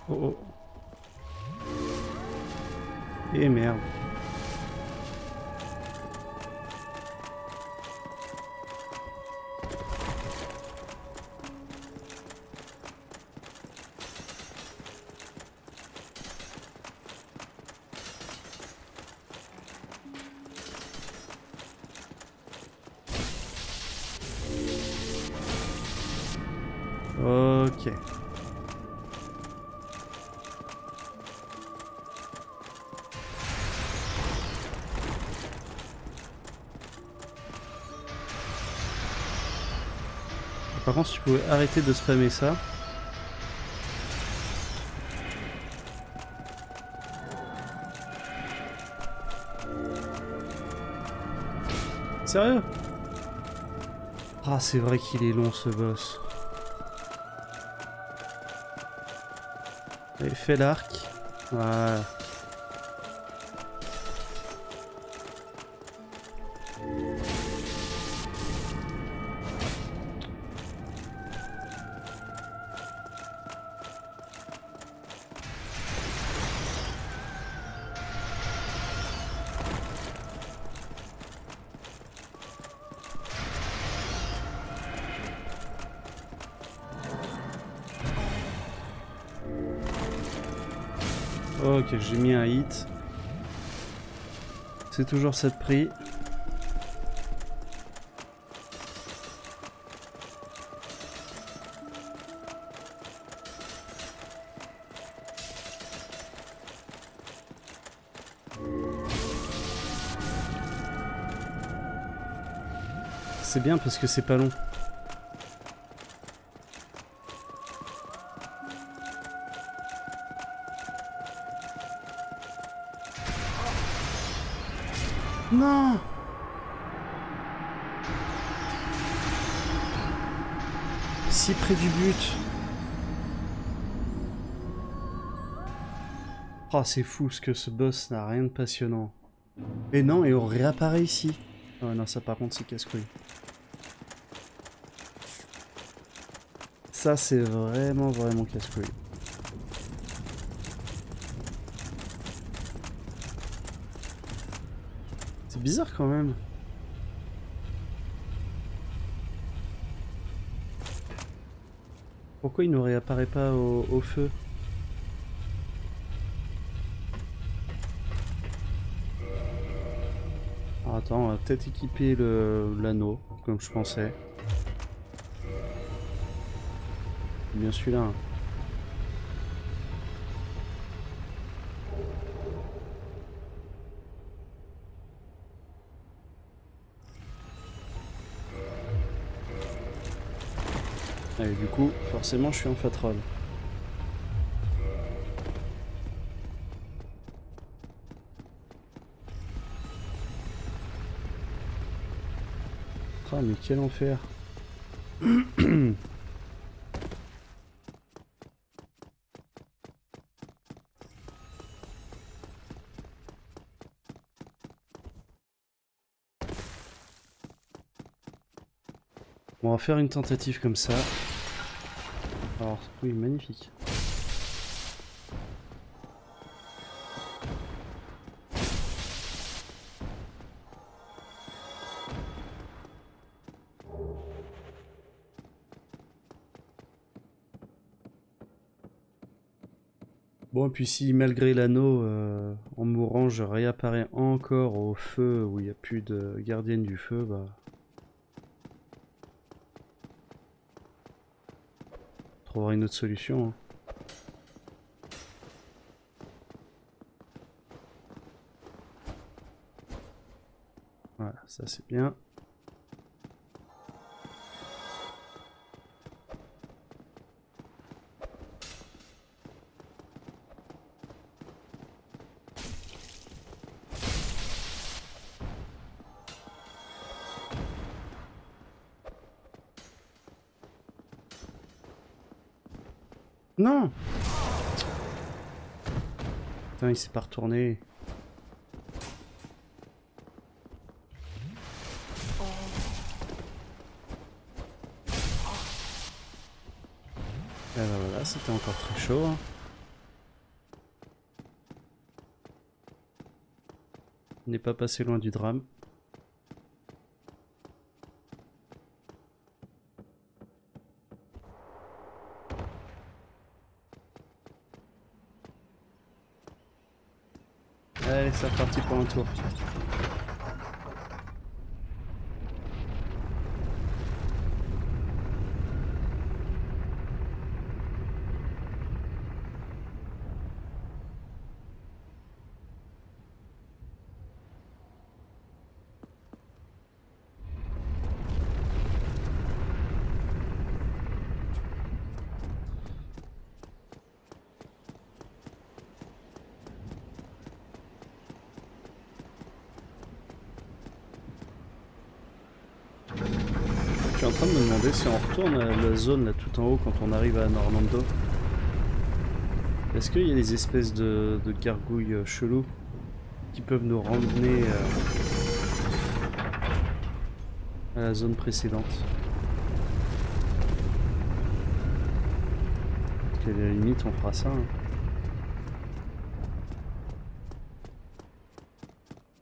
Oh oh. Et merde. Ok. Par contre, si tu pouvais arrêter de spammer ça. Sérieux? Ah, c'est vrai qu'il est long ce boss. Allez, fais l'arc. Voilà. Ok, j'ai mis un hit. C'est toujours ça de prix. C'est bien parce que c'est pas long. Non! Si près du but. Oh, c'est fou ce que ce boss n'a rien de passionnant. Et non, et on réapparaît ici. Oh non, ça par contre c'est casse-couille. Ça c'est vraiment casse-couille. C'est bizarre quand même. Pourquoi il ne réapparaît pas au feu? Alors, attends, on va peut-être équiper l'anneau, comme je pensais. C'est bien celui-là. Hein. Et du coup, forcément, je suis en fatroll. Ah, mais quel enfer! On va faire une tentative comme ça. Alors, oui, magnifique. Bon, et puis si malgré l'anneau, en mourant, je réapparais encore au feu où il n'y a plus de gardienne du feu, bah... on trouvera une autre solution. Hein. Voilà, ça c'est bien. Non! Putain, il s'est pas retourné. Et ben voilà, c'était encore très chaud. Hein. On n'est pas passé loin du drame. Allez, c'est reparti pour un tour. Je suis en train de me demander si on retourne à la zone là tout en haut quand on arrive à Normando. Est-ce qu'il y a des espèces de gargouilles chelous qui peuvent nous ramener à la zone précédente? Parce qu'à la limite on fera ça. Hein.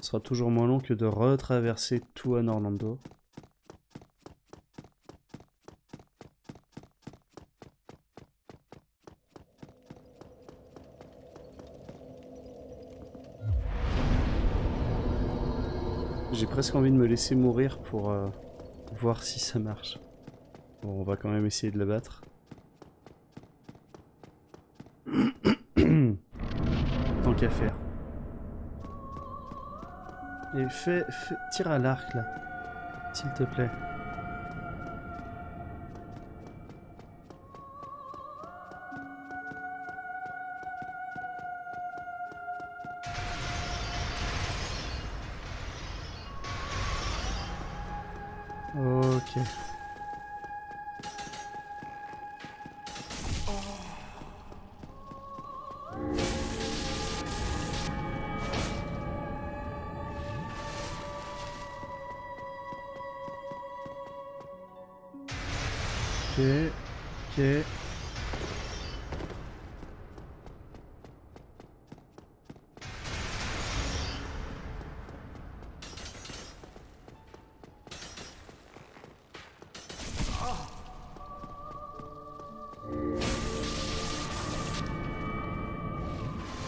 Ce sera toujours moins long que de retraverser tout à Normando. J'ai presque envie de me laisser mourir pour voir si ça marche. Bon, on va quand même essayer de le battre. Tant qu'à faire. Et tire à l'arc là, s'il te plaît. Ok. Ok. Ok.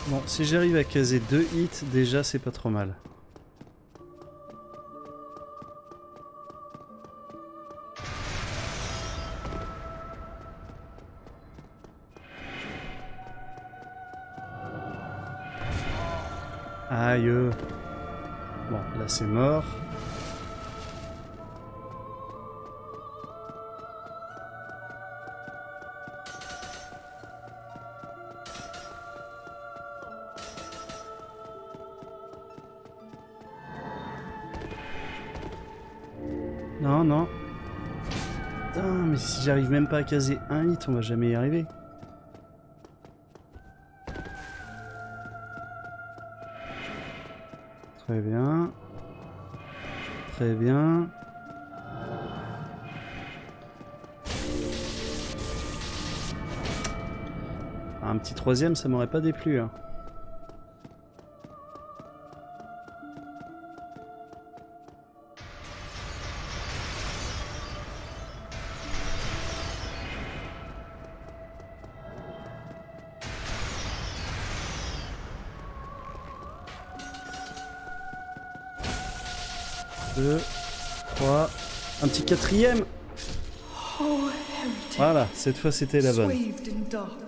Bon, si j'arrive à caser 2 hits, déjà c'est pas trop mal. Aïe. Bon, là c'est mort. Non, non. Putain, mais si j'arrive même pas à caser un hit, on va jamais y arriver. Très bien. Très bien. Un petit troisième, ça m'aurait pas déplu. Hein. 2, 3, un petit quatrième. Oh, heritage, Voilà, cette fois c'était la bonne. swathed in dark,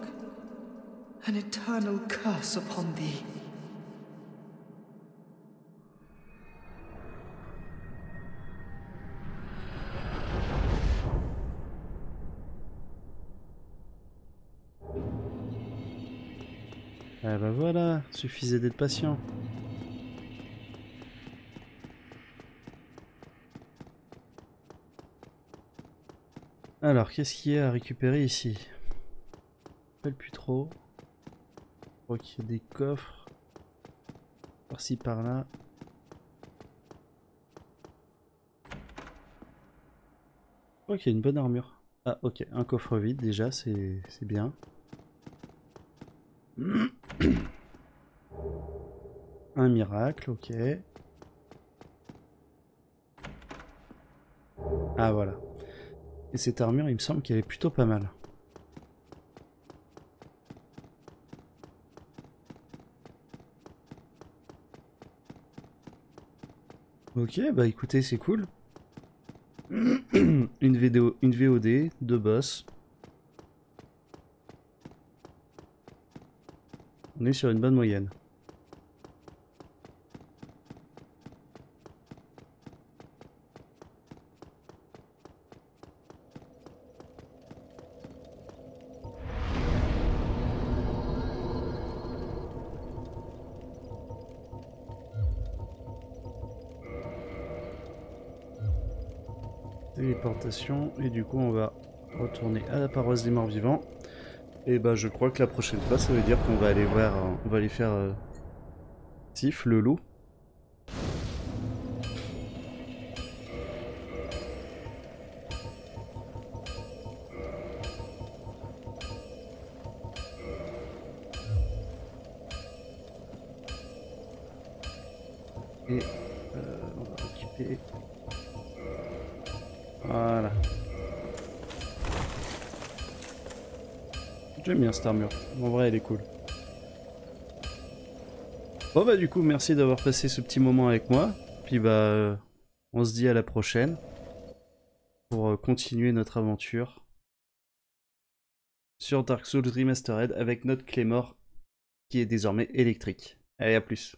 an eternal curse upon thee. Ah bah voilà, suffisait d'être patient. Alors, qu'est-ce qu'il y a à récupérer ici? Je me rappelle plus trop. Je crois qu'il y a des coffres. Par-ci, par-là. Ok, une bonne armure. Ah, ok, un coffre vide déjà, c'est bien. Un miracle, ok. Ah, voilà. Et cette armure, il me semble qu'elle est plutôt pas mal. Ok, bah écoutez, c'est cool. Une VOD, 2 boss. On est sur une bonne moyenne. Téléportation, et du coup on va retourner à la paroisse des morts vivants. Et bah je crois que la prochaine fois ça veut dire qu'on va aller voir, on va aller faire Sif, le loup. Et on va récupérer. Voilà. J'aime bien cette armure. En vrai elle est cool. Bon bah du coup merci d'avoir passé ce petit moment avec moi. Puis bah on se dit à la prochaine pour continuer notre aventure sur Dark Souls Remastered avec notre Claymore qui est désormais électrique. Allez, à plus.